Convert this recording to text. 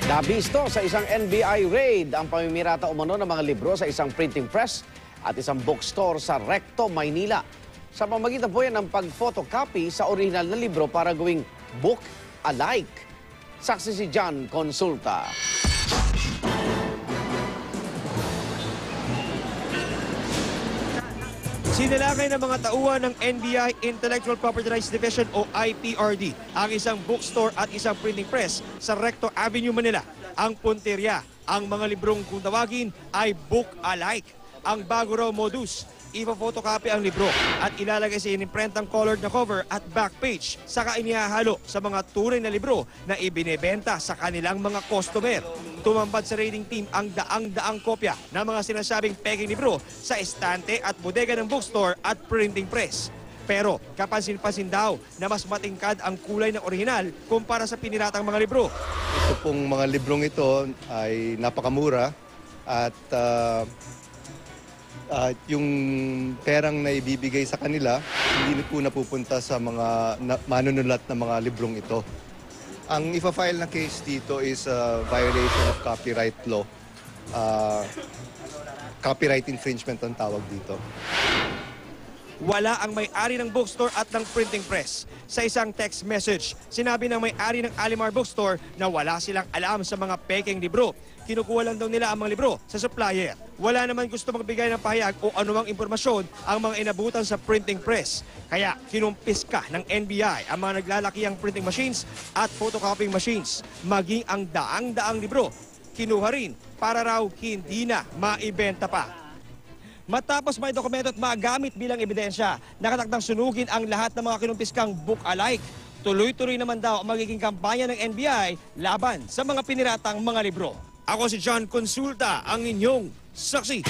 Nabisto sa isang NBI raid ang pamimirata umano ng mga libro sa isang printing press at isang bookstore sa Recto, Maynila. Sa pamagitan po yan ng pag-photocopy sa original na libro para gawing book-alike. Saksi si John Consulta. Sinalakay ng mga tauhan ng NBI Intellectual Property Rights Division o IPRD ang isang bookstore at isang printing press sa Recto Avenue, Manila. Ang punterya, ang mga librong kung tawagin ay book-alike. Ang bago raw modus, ipa-photocopy ang libro at ilalagay sa inimprentang colored na cover at back page. Saka inihahalo sa mga tunay na libro na ibinebenta sa kanilang mga customer. Tumambad sa raiding team ang daang-daang kopya ng mga sinasabing peking libro sa estante at bodega ng bookstore at printing press. Pero kapansin-pansin daw na mas matingkad ang kulay ng orihinal kumpara sa piniratang mga libro. Ito pong mga librong ito ay napakamura at yung perang na ibibigay sa kanila hindi po napupunta sa mga manunulat na mga librong ito. Ang ifa-file na case dito is a violation of copyright law. Copyright infringement ang tawag dito. Wala ang may-ari ng bookstore at ng printing press. Sa isang text message, sinabi ng may-ari ng Alimar Bookstore na wala silang alam sa mga peking libro. Kinukuha lang daw nila ang mga libro sa supplier. Wala naman gusto magbigay ng pahayag o anumang impormasyon ang mga inabutan sa printing press. Kaya kinumpiska ng NBI ang mga naglalakihang printing machines at photocopying machines. Maging ang daang-daang libro, kinuha rin para raw hindi na maibenta pa. Matapos may dokumento at magamit bilang ebidensya, nakatakdang sunugin ang lahat ng mga kinumpiskang book-alike. Tuloy-tuloy naman daw ang magiging kampanya ng NBI laban sa mga piniratang mga libro. Ako si John Consulta, ang inyong saksi.